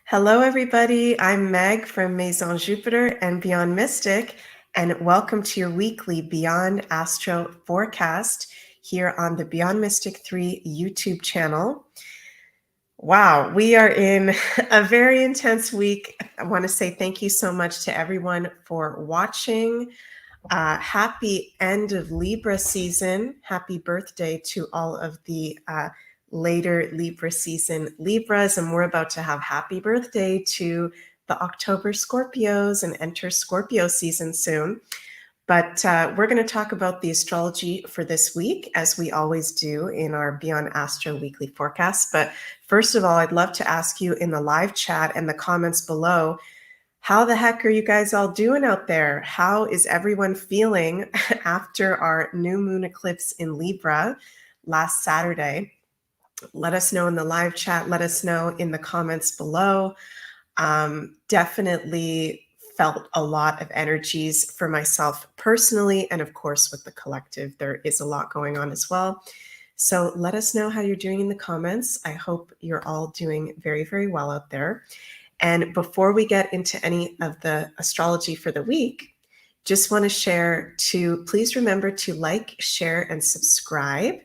Hello, everybody. I'm Meg from Maison Jupiter and Beyond Mystic, and welcome to your weekly Beyond Astro forecast here on the Beyond Mystic 3 YouTube channel. Wow, we are in a very intense week. I want to say thank you so much to everyone for watching. Happy end of Libra season. Happy birthday to all of the later Libra season Libras. And we're about to have happy birthday to the October Scorpios and enter Scorpio season soon. But we're going to talk about the astrology for this week, as we always do in our Beyond Astro weekly forecast. But first of all, I'd love to ask you in the live chat and the comments below, how the heck are you guys all doing out there? How is everyone feeling after our new moon eclipse in Libra last Saturday? Let us know in the live chat. Let us know in the comments below. Definitely felt a lot of energies for myself personally, and of course with the collective. There is a lot going on as well. So let us know how you're doing in the comments. I hope you're all doing very, very well out there. And before we get into any of the astrology for the week, just want to share to please remember to like, share, and subscribe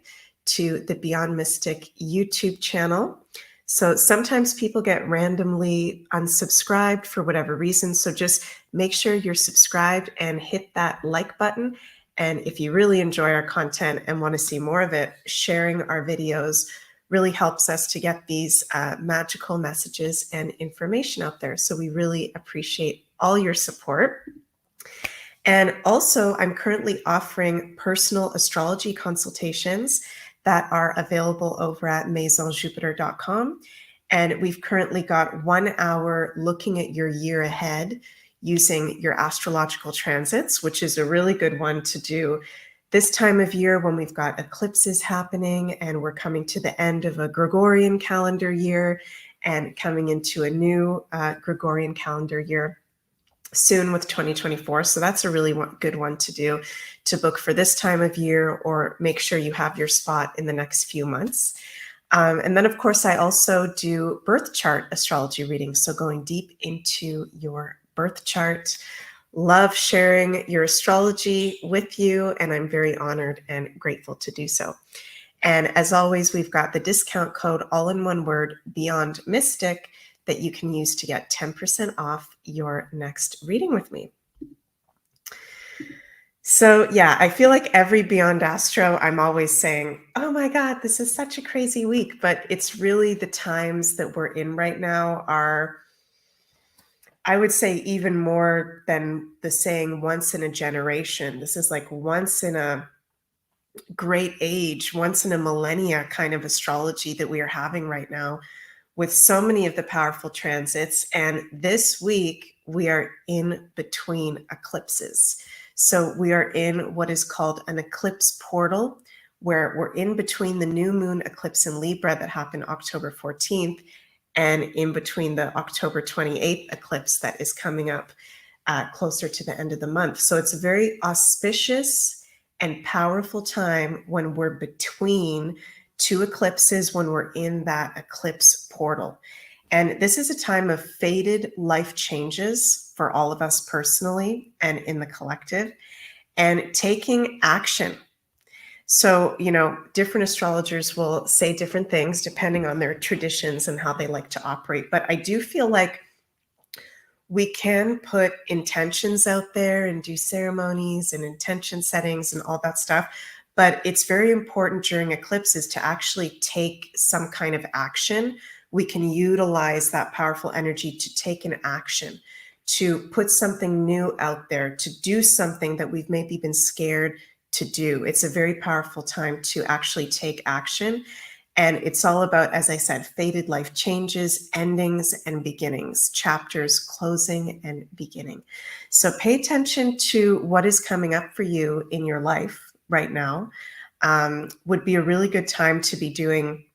to the Beyond Mystic YouTube channel. So sometimes people get randomly unsubscribed for whatever reason. So just make sure you're subscribed and hit that like button. And if you really enjoy our content and want to see more of it, sharing our videos really helps us to get these magical messages and information out there. So we really appreciate all your support. And also, I'm currently offering personal astrology consultations that are available over at maisonjupiter.com. And we've currently got 1 hour looking at your year ahead using your astrological transits, which is a really good one to do this time of year when we've got eclipses happening and we're coming to the end of a Gregorian calendar year and coming into a new Gregorian calendar year soon with 2024. So that's a really good one to do, to book for this time of year or make sure you have your spot in the next few months. And then, of course, I also do birth chart astrology readings. So going deep into your birth chart. Love sharing your astrology with you, and I'm very honored and grateful to do so. And as always, we've got the discount code, all in one word, Beyond Mystic, that you can use to get 10% off your next reading with me. So yeah, I feel like every Beyond Astro, I'm always saying, oh my God, this is such a crazy week. But it's really the times that we're in right now are, I would say, even more than the saying once in a generation. This is like once in a great age, once in a millennia kind of astrology that we are having right now with so many of the powerful transits. And this week, we are in between eclipses. So we are in what is called an eclipse portal, where we're in between the new moon eclipse in Libra that happened October 14th and in between the October 28th eclipse that is coming up closer to the end of the month. So it's a very auspicious and powerful time when we're between two eclipses, when we're in that eclipse portal. And this is a time of fated life changes for all of us personally and in the collective, and taking action. So, different astrologers will say different things depending on their traditions and how they like to operate. But I do feel like we can put intentions out there and do ceremonies and intention settings and all that stuff. But it's very important during eclipses to actually take some kind of action. We can utilize that powerful energy to take an action, to put something new out there, to do something that we've maybe been scared to do. It's a very powerful time to actually take action. And it's all about, as I said, fated life changes, endings and beginnings, chapters closing and beginning. So pay attention to what is coming up for you in your life right now. Would be a really good time to be doing,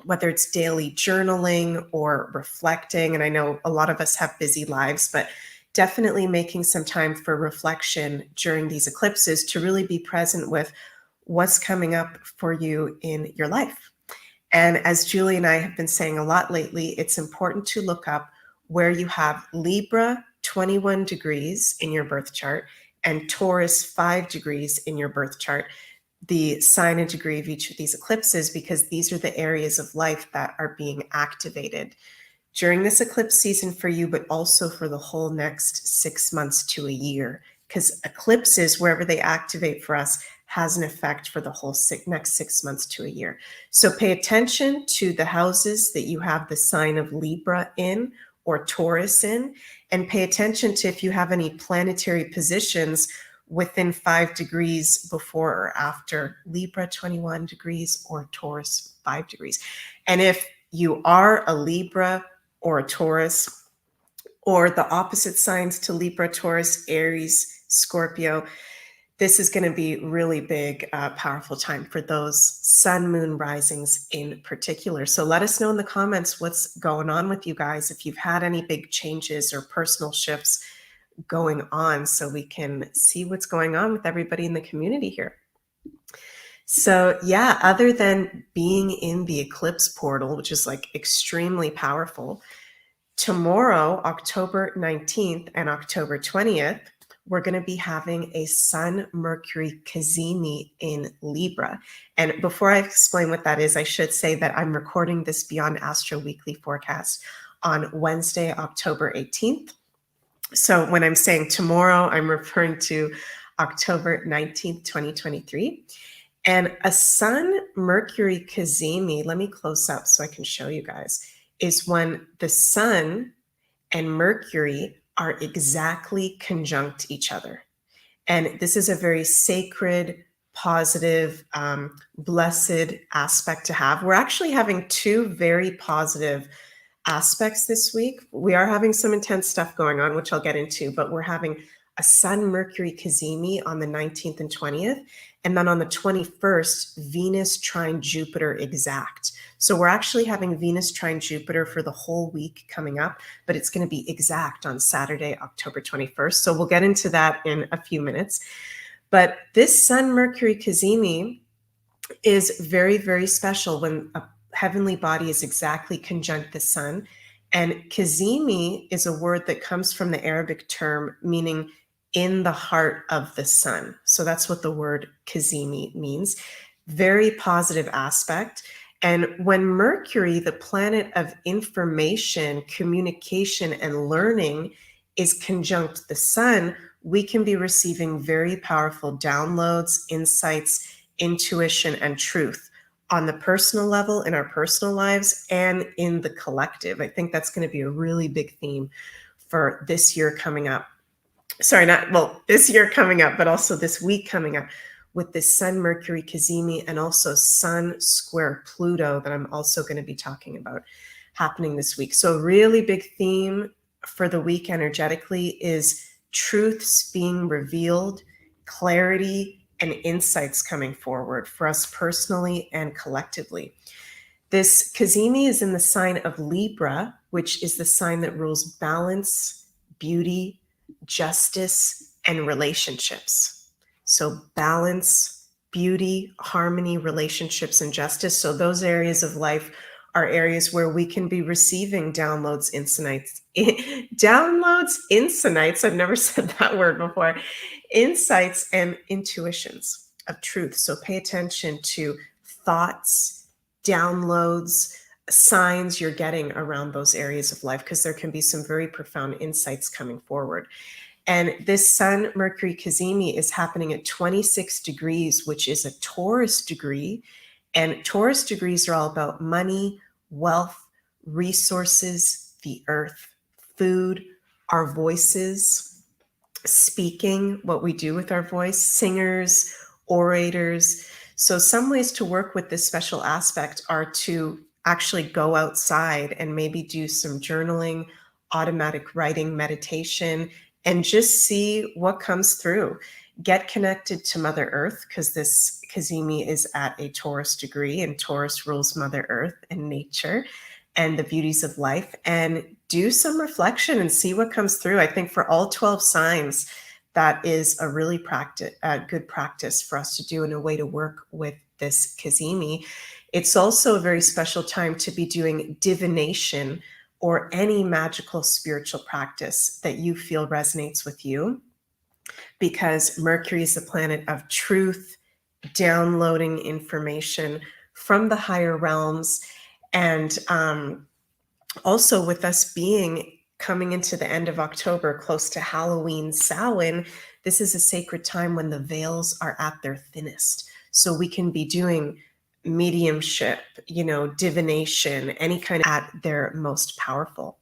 whether it's daily journaling or reflecting. And I know a lot of us have busy lives, but definitely making some time for reflection during these eclipses to really be present with what's coming up for you in your life. And as Julie and I have been saying a lot lately, it's important to look up where you have Libra 21 degrees in your birth chart and Taurus 5 degrees in your birth chart, the sign and degree of each of these eclipses, because these are the areas of life that are being activated during this eclipse season for you, but also for the whole next 6 months to a year, because eclipses, wherever they activate for us, has an effect for the whole next 6 months to a year. So pay attention to the houses that you have the sign of Libra in or Taurus in, and pay attention to if you have any planetary positions within 5 degrees before or after Libra 21 degrees or Taurus 5 degrees. And if you are a Libra or a Taurus, or the opposite signs to Libra, Taurus, Aries, Scorpio, this is going to be really big, powerful time for those sun, moon risings in particular. So let us know in the comments what's going on with you guys, if you've had any big changes or personal shifts going on, so we can see what's going on with everybody in the community here. So yeah, other than being in the eclipse portal, which is like extremely powerful, tomorrow, October 19th and October 20th, we're going to be having a Sun-Mercury kazimi in Libra. And before I explain what that is, I should say that I'm recording this Beyond Astro weekly forecast on Wednesday, October 18th. So when I'm saying tomorrow, I'm referring to October 19th, 2023. And a Sun-Mercury kazimi, let me close up so I can show you guys, is when the Sun and Mercury are exactly conjunct each other. And this is a very sacred, positive, blessed aspect to have. We're actually having two very positive aspects this week. We are having some intense stuff going on, which I'll get into, but we're having a Sun-Mercury kazimi on the 19th and 20th. And then on the 21st, Venus trine Jupiter exact. So we're actually having Venus trine Jupiter for the whole week coming up, but it's going to be exact on Saturday, October 21st. So we'll get into that in a few minutes. But this Sun-Mercury kazimi is very, very special when a heavenly body is exactly conjunct the sun. And kazimi is a word that comes from the Arabic term meaning in the heart of the sun. So that's what the word kazimi means. Very positive aspect. And when Mercury, the planet of information, communication, and learning, is conjunct the sun, we can be receiving very powerful downloads, insights, intuition, and truth on the personal level, in our personal lives, and in the collective. I think that's going to be a really big theme for this year coming up. Sorry, this year coming up, but also this week coming up with this Sun-Mercury kazimi and also Sun square Pluto that I'm also going to be talking about happening this week. So a really big theme for the week energetically is truths being revealed, clarity, and insights coming forward for us personally and collectively. This kazimi is in the sign of Libra, which is the sign that rules balance, beauty, justice, and relationships. So balance, beauty, harmony, relationships, and justice. So those areas of life are areas where we can be receiving downloads, insights. I've never said that word before. Insights and intuitions of truth. So pay attention to thoughts, downloads, signs you're getting around those areas of life, because there can be some very profound insights coming forward. And this Sun-Mercury kazimi is happening at 26 degrees, which is a Taurus degree. And Taurus degrees are all about money, wealth, resources, the earth, food, our voices, speaking, what we do with our voice, singers, orators. So some ways to work with this special aspect are to actually go outside and maybe do some journaling, automatic writing, meditation, and just see what comes through. Get connected to Mother Earth, because this kazimi is at a Taurus degree, and Taurus rules Mother Earth and nature and the beauties of life, and do some reflection and see what comes through. I think for all 12 signs, that is a really good practice for us to do in a way to work with this kazimi. It's also a very special time to be doing divination or any magical spiritual practice that you feel resonates with you, because Mercury is the planet of truth, downloading information from the higher realms. And also with us being coming into the end of October, close to Halloween, Samhain, this is a sacred time when the veils are at their thinnest. So we can be doing mediumship, divination, any kind of at their most powerful.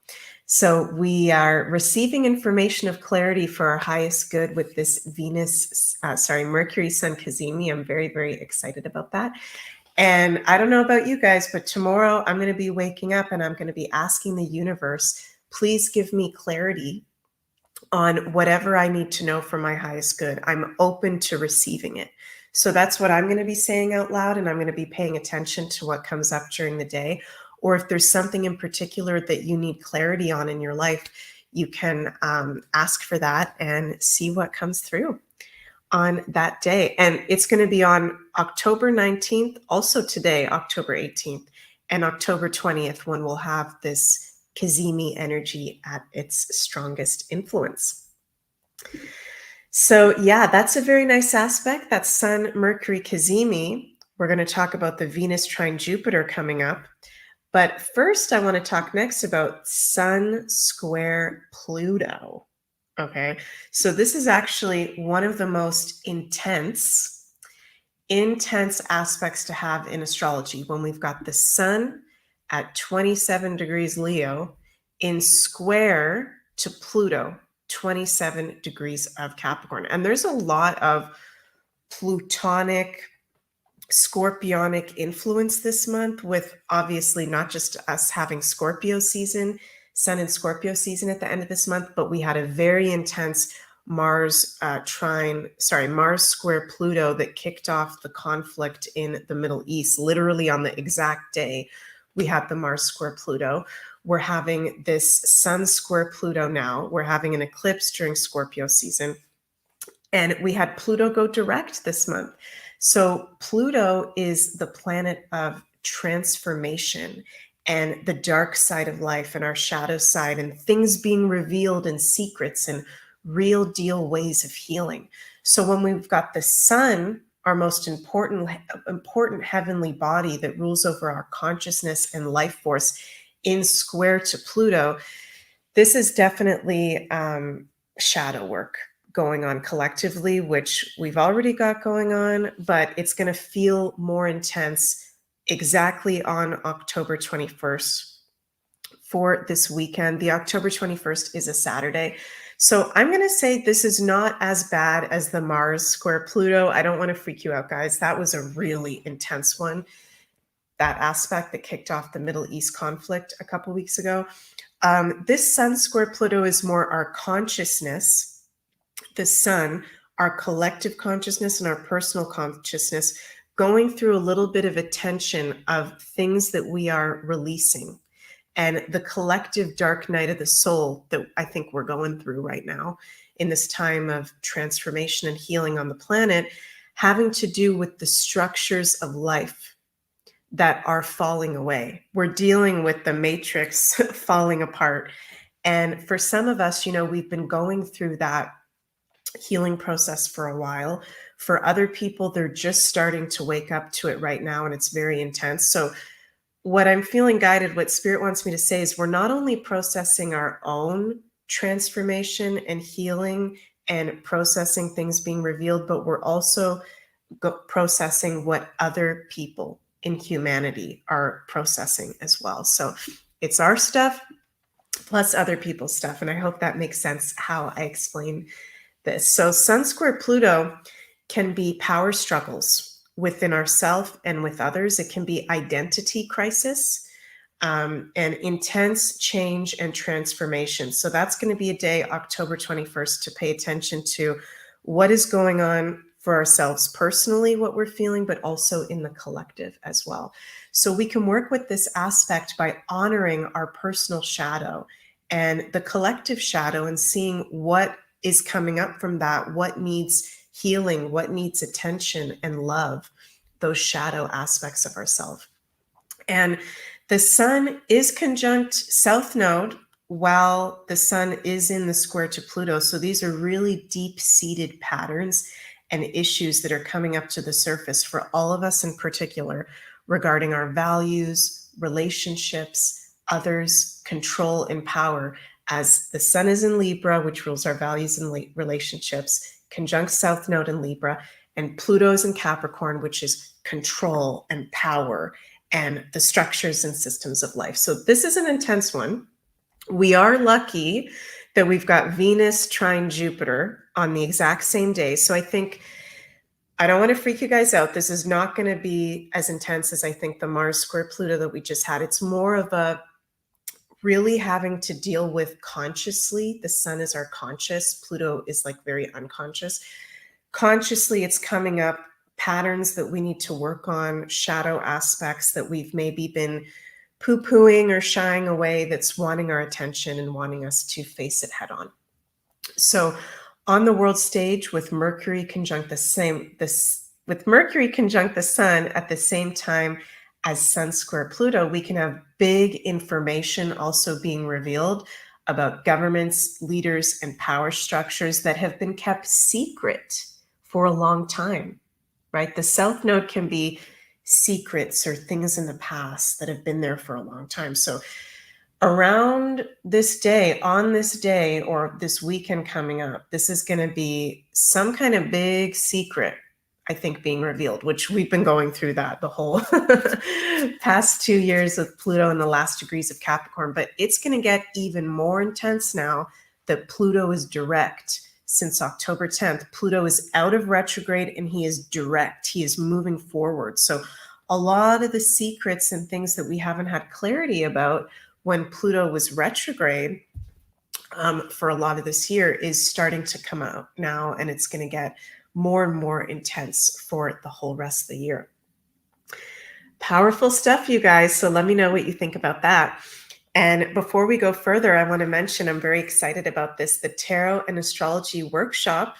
So we are receiving information of clarity for our highest good with this Mercury Sun kazimi. I'm very, very excited about that. And I don't know about you guys, but tomorrow I'm going to be waking up and I'm going to be asking the universe, please give me clarity on whatever I need to know for my highest good. I'm open to receiving it. So that's what I'm going to be saying out loud, and I'm going to be paying attention to what comes up during the day. Or if there's something in particular that you need clarity on in your life, you can ask for that and see what comes through on that day. And it's going to be on October 19th, also today, October 18th, and October 20th, when we'll have this kazimi energy at its strongest influence. So yeah, that's a very nice aspect. That's Sun-Mercury kazimi. We're going to talk about the Venus trine Jupiter coming up. But first, I want to talk next about Sun square Pluto. Okay, so this is actually one of the most intense aspects to have in astrology, when we've got the Sun at 27 degrees Leo in square to Pluto, 27 degrees of Capricorn. And there's a lot of Plutonic, Scorpionic influence this month, with obviously not just us having Scorpio season, Sun and Scorpio season at the end of this month, but we had a very intense Mars square Pluto that kicked off the conflict in the Middle East. Literally on the exact day we had the Mars square Pluto. We're having this Sun square Pluto now. We're having an eclipse during Scorpio season. And we had Pluto go direct this month. So Pluto is the planet of transformation and the dark side of life and our shadow side and things being revealed and secrets and real deal ways of healing. So when we've got the Sun, our most important heavenly body that rules over our consciousness and life force, in square to Pluto, this is definitely shadow work going on collectively, which we've already got going on, but it's going to feel more intense exactly on October 21st for this weekend. The October 21st is a Saturday. So I'm going to say this is not as bad as the Mars square Pluto. I don't want to freak you out, guys. That was a really intense one. That aspect that kicked off the Middle East conflict a couple weeks ago. This Sun square Pluto is more our consciousness, the Sun, our collective consciousness and our personal consciousness, going through a little bit of a tension of things that we are releasing, and the collective dark night of the soul that I think we're going through right now in this time of transformation and healing on the planet, having to do with the structures of life that are falling away. We're dealing with the matrix falling apart. And for some of us, we've been going through that healing process for a while. For other people, they're just starting to wake up to it right now, and it's very intense. So what I'm feeling guided, what Spirit wants me to say, is we're not only processing our own transformation and healing and processing things being revealed, but we're also processing what other people in humanity are processing as well. So it's our stuff plus other people's stuff. And I hope that makes sense how I explain this. So Sun square Pluto can be power struggles within ourselves and with others. It can be identity crisis and intense change and transformation. So that's going to be a day, October 21st, to pay attention to what is going on for ourselves personally, what we're feeling, but also in the collective as well. So we can work with this aspect by honoring our personal shadow and the collective shadow and seeing what is coming up from that, what needs healing, what needs attention and love, those shadow aspects of ourselves. And The sun is conjunct South Node while the sun is in the square to Pluto. So these are really deep-seated patterns and issues that are coming up to the surface for all of us in particular regarding our values, relationships, others, control, and power. As the sun is in Libra, which rules our values and relationships, conjunct South Node in Libra, and Pluto is in Capricorn, which is control and power and the structures and systems of life. So this is an intense one. We are lucky that we've got Venus trine Jupiter on the exact same day. So I think, I don't want to freak you guys out. This is not going to be as intense as I think the Mars square Pluto that we just had. It's more of a really having to deal with consciously. The sun is our conscious. Pluto is like very unconscious. Consciously, it's coming up, patterns that we need to work on, shadow aspects that we've maybe been poo-pooing or shying away, that's wanting our attention and wanting us to face it head on. So on the world stage, with Mercury conjunct the sun at the same time as Sun square Pluto, we can have big information also being revealed about governments, leaders, and power structures that have been kept secret for a long time, right? The South Node can be secrets or things in the past that have been there for a long time. So around this day, on this day, or this weekend coming up, this is going to be some kind of big secret, I think, being revealed, which we've been going through that the whole past 2 years with Pluto in the last degrees of Capricorn. But it's going to get even more intense now that Pluto is direct. Since October 10th, Pluto is out of retrograde and he is direct. He is moving forward. So a lot of the secrets and things that we haven't had clarity about when Pluto was retrograde for a lot of this year is starting to come out now, and it's going to get more and more intense for the whole rest of the year. Powerful stuff, you guys. So let me know what you think about that. And before we go further, I want to mention, I'm very excited about this, the Tarot and Astrology Workshop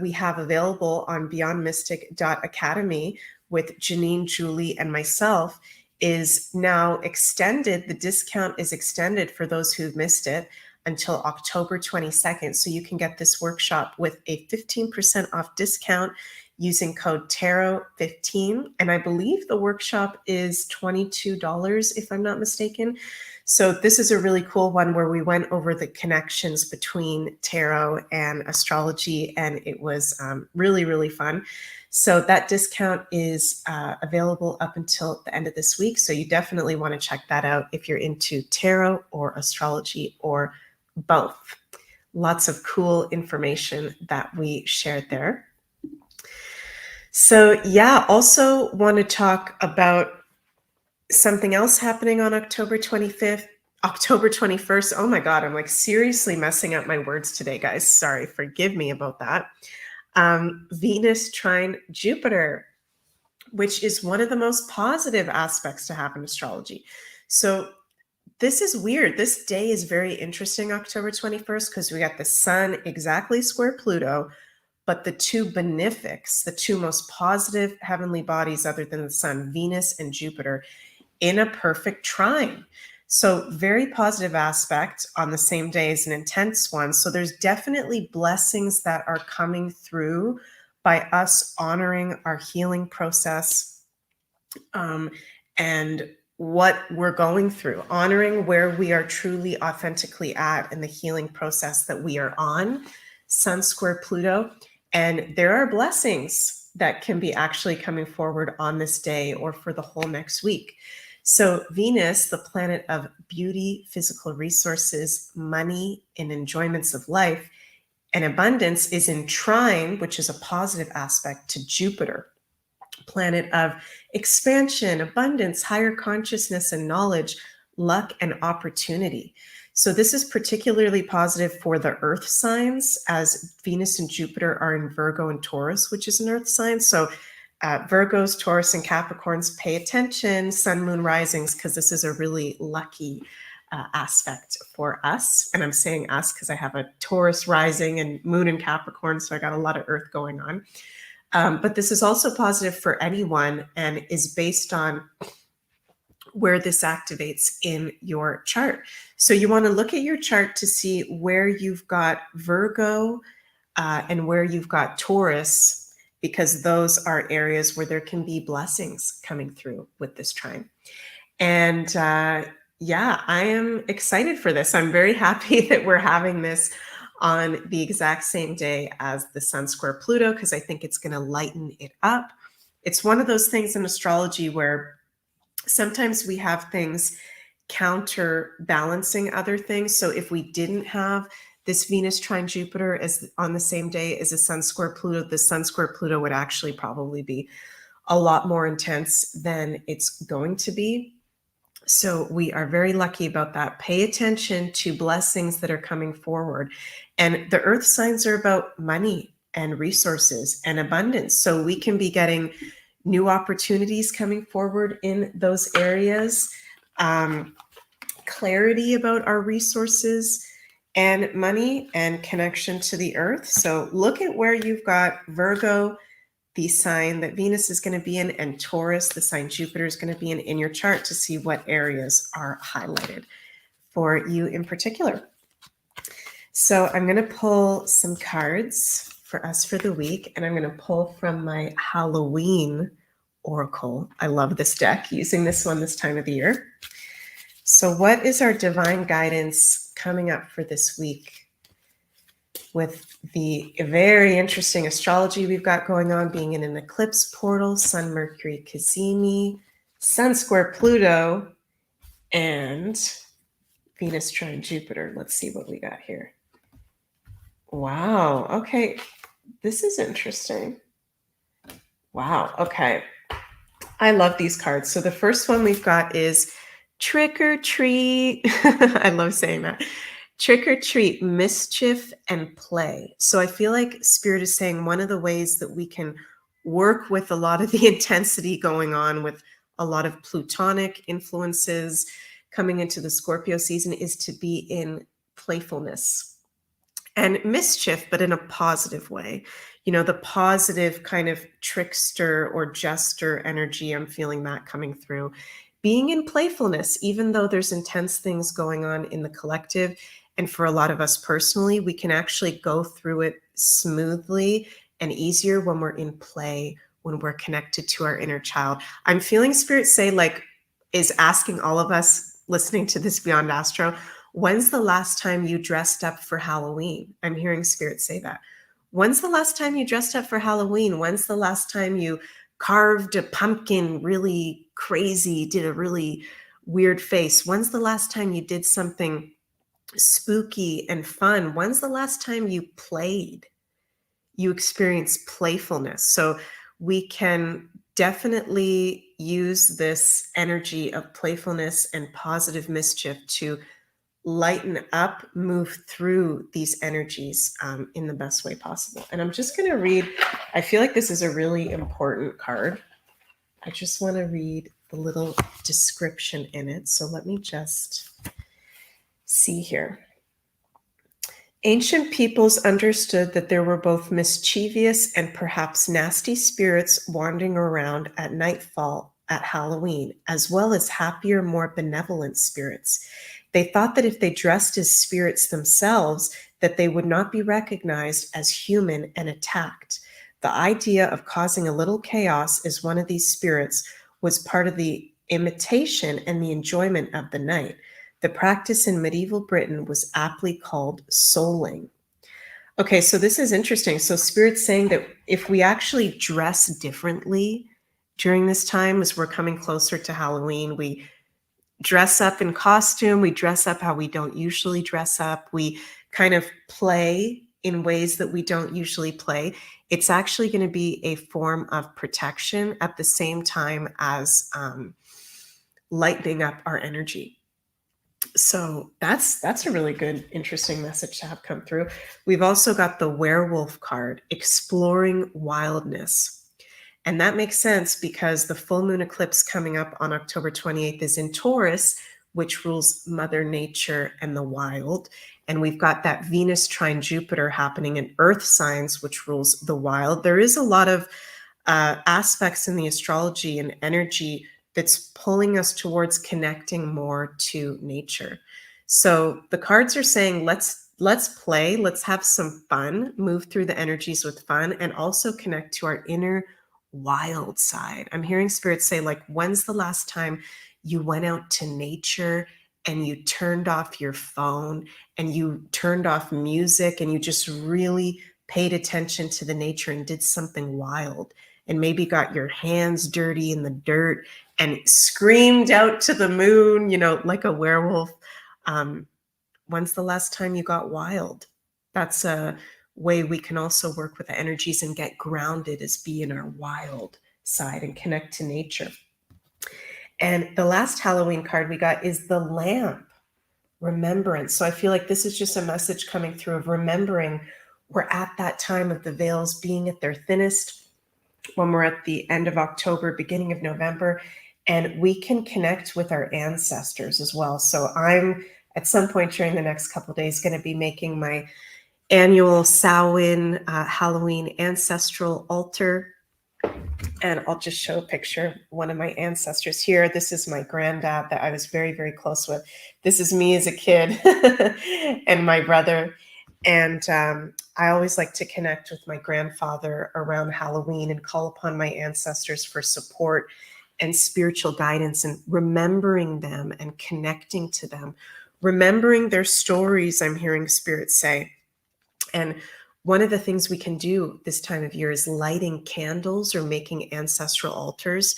we have available on beyondmystic.academy with Janine, Julie, and myself is now extended. The discount is extended for those who've missed it until October 22nd. So you can get this workshop with a 15% off discount using code TAROT15. And I believe the workshop is $22, if I'm not mistaken. So this is a really cool one where we went over the connections between tarot and astrology, and it was really, really fun. So that discount is available up until the end of this week. So you definitely want to check that out if you're into tarot or astrology or both. Lots of cool information that we shared there. So yeah, also want to talk about something else happening on October 25th, October 21st. Oh my God, I'm like seriously messing up my words today, guys. Sorry, forgive me about that. Venus trine Jupiter, which is one of the most positive aspects to have in astrology. So this is weird. This day is very interesting, October 21st, because we got the sun exactly square Pluto, but the two benefics, the two most positive heavenly bodies other than the sun, Venus and Jupiter, in a perfect trine. So very positive aspect on the same day as an intense one. So there's definitely blessings that are coming through by us honoring our healing process and what we're going through, honoring where we are truly authentically at in the healing process that we are on, Sun square Pluto. And there are blessings that can be actually coming forward on this day or for the whole next week. So Venus, the planet of beauty, physical resources, money, and enjoyments of life and abundance, is in trine, which is a positive aspect, to Jupiter, planet of expansion, abundance, higher consciousness and knowledge, luck, and opportunity. So this is particularly positive for the earth signs, as Venus and Jupiter are in Virgo and Taurus, which is an earth sign. So Virgos, Taurus, and Capricorns, pay attention, sun, moon, risings, because this is a really lucky aspect for us. And I'm saying us because I have a Taurus rising and moon in Capricorn, so I got a lot of earth going on. But this is also positive for anyone and is based on where this activates in your chart. So you want to look at your chart to see where you've got Virgo and where you've got Taurus, because those are areas where there can be blessings coming through with this trine. And yeah, I am excited for this. I'm very happy that we're having this on the exact same day as the Sun square Pluto, because I think it's going to lighten it up. It's one of those things in astrology where sometimes we have things counterbalancing other things. So if we didn't have this Venus trine Jupiter as on the same day as a Sun square Pluto, the Sun square Pluto would actually probably be a lot more intense than it's going to be. So we are very lucky about that. Pay attention to blessings that are coming forward. And the earth signs are about money and resources and abundance. So we can be getting new opportunities coming forward in those areas, clarity about our resources and money and connection to the earth. So look at where you've got Virgo, the sign that Venus is going to be in, and Taurus, the sign Jupiter is going to be in your chart, to see what areas are highlighted for you in particular. So I'm going to pull some cards for us for the week, and I'm going to pull from my Halloween Oracle. I love this deck, using this one this time of the year. So what is our divine guidance coming up for this week with the very interesting astrology we've got going on, being in an eclipse portal, Sun-Mercury kazimi, Sun square Pluto, and Venus trine Jupiter. Let's see what we got here. Wow. Okay. This is interesting. Wow. Okay. I love these cards. So the first one we've got is trick or treat. I love saying that. Trick or treat, mischief and play. So I feel like Spirit is saying one of the ways that we can work with a lot of the intensity going on with a lot of Plutonic influences coming into the Scorpio season is to be in playfulness and mischief, but in a positive way. You know, the positive kind of trickster or jester energy, I'm feeling that coming through. Being in playfulness, even though there's intense things going on in the collective, and for a lot of us personally, we can actually go through it smoothly and easier when we're in play, when we're connected to our inner child. I'm feeling Spirit say, like, is asking all of us listening to this Beyond Astro, when's the last time you dressed up for Halloween? I'm hearing Spirit say that. When's the last time you dressed up for Halloween? When's the last time you carved a pumpkin really crazy, did a really weird face? When's the last time you did something spooky and fun? When's the last time you played? You experienced playfulness. So we can definitely use this energy of playfulness and positive mischief to lighten up, move through these energies in the best way possible. And I'm just going to read, I feel like this is a really important card. I just want to read the little description in it. So let me just see here. Ancient peoples understood that there were both mischievous and perhaps nasty spirits wandering around at nightfall at Halloween, as well as happier, more benevolent spirits. They thought that if they dressed as spirits themselves, that they would not be recognized as human and attacked. The idea of causing a little chaos as one of these spirits was part of the imitation and the enjoyment of the night. The practice in medieval Britain was aptly called souling. Okay, so this is interesting. So Spirit's saying that if we actually dress differently during this time, as we're coming closer to Halloween, we dress up in costume, we dress up how we don't usually dress up, we kind of play in ways that we don't usually play. It's actually going to be a form of protection at the same time as lightening up our energy. So that's a really good, interesting message to have come through. We've also got the werewolf card, exploring wildness. And that makes sense because the full moon eclipse coming up on October 28th is in Taurus, which rules Mother Nature and the wild. And we've got that Venus trine Jupiter happening in earth signs, which rules the wild. There is a lot of aspects in the astrology and energy that's pulling us towards connecting more to nature. So the cards are saying, let's play, let's have some fun, move through the energies with fun, and also connect to our inner wild side. I'm hearing spirits say, like, when's the last time you went out to nature and you turned off your phone and you turned off music and you just really paid attention to the nature and did something wild, and maybe got your hands dirty in the dirt and screamed out to the moon, like a werewolf. When's the last time you got wild? That's a way we can also work with the energies and get grounded, is be in our wild side and connect to nature. And the last Halloween card we got is the lamp, remembrance. So I feel like this is just a message coming through of remembering we're at that time of the veils being at their thinnest, when we're at the end of October, beginning of November, and we can connect with our ancestors as well. So I'm at some point during the next couple of days going to be making my annual Samhain Halloween ancestral altar. And I'll just show a picture. One of my ancestors here. This is my granddad that I was very, very close with. This is me as a kid and my brother. And I always like to connect with my grandfather around Halloween and call upon my ancestors for support and spiritual guidance, and remembering them and connecting to them, remembering their stories, I'm hearing spirits say. And one of the things we can do this time of year is lighting candles or making ancestral altars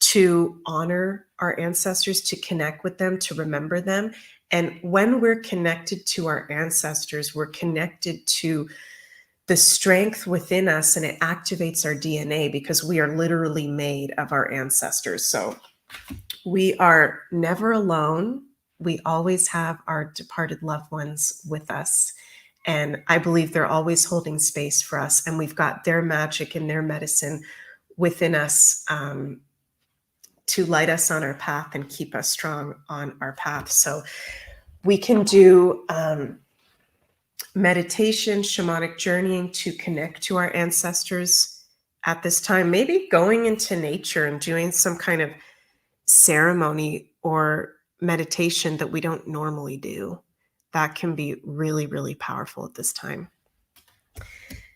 to honor our ancestors, to connect with them, to remember them. And when we're connected to our ancestors, we're connected to the strength within us, and it activates our DNA, because we are literally made of our ancestors. So we are never alone. We always have our departed loved ones with us. And I believe they're always holding space for us. And we've got their magic and their medicine within us to light us on our path and keep us strong on our path. So we can do meditation, shamanic journeying to connect to our ancestors at this time, maybe going into nature and doing some kind of ceremony or meditation that we don't normally do. That can be really, really powerful at this time.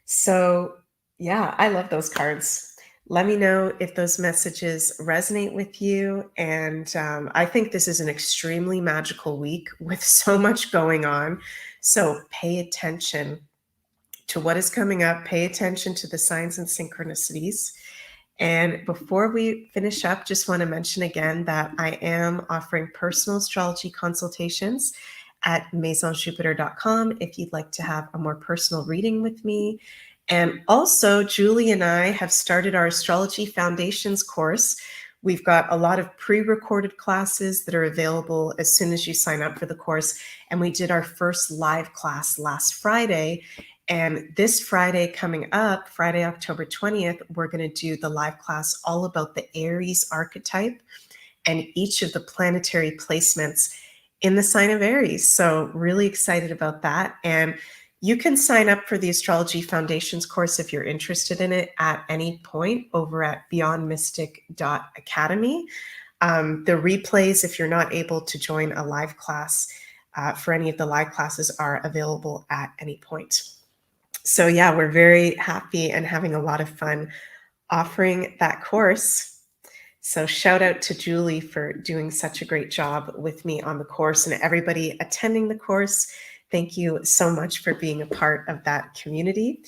So yeah, I love those cards. Let me know if those messages resonate with you. And I think this is an extremely magical week with so much going on. So pay attention to what is coming up. Pay attention to the signs and synchronicities. And before we finish up, just want to mention again that I am offering personal astrology consultations at maisonjupiter.com if you'd like to have a more personal reading with me. And also, Julie and I have started our Astrology Foundations course. We've got a lot of pre-recorded classes that are available as soon as you sign up for the course. And we did our first live class last Friday. And this Friday coming up, Friday, October 20th, we're going to do the live class all about the Aries archetype and each of the planetary placements in the sign of Aries. So really excited about that. And you can sign up for the Astrology Foundations course if you're interested in it at any point over at beyondmystic.academy. The replays, if you're not able to join a live class for any of the live classes, are available at any point. So yeah, we're very happy and having a lot of fun offering that course. So shout out to Julie for doing such a great job with me on the course, and everybody attending the course. Thank you so much for being a part of that community.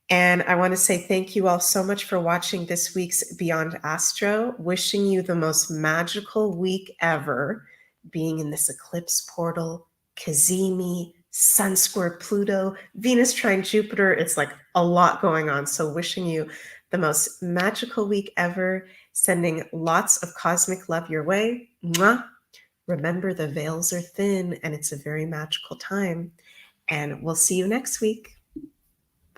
And I want to say thank you all so much for watching this week's Beyond Astro. Wishing you the most magical week ever, being in this eclipse portal, kazimi, Sun square Pluto, Venus trine Jupiter. It's like a lot going on. So wishing you the most magical week ever. Sending lots of cosmic love your way. Mwah. Remember, the veils are thin and it's a very magical time. And we'll see you next week.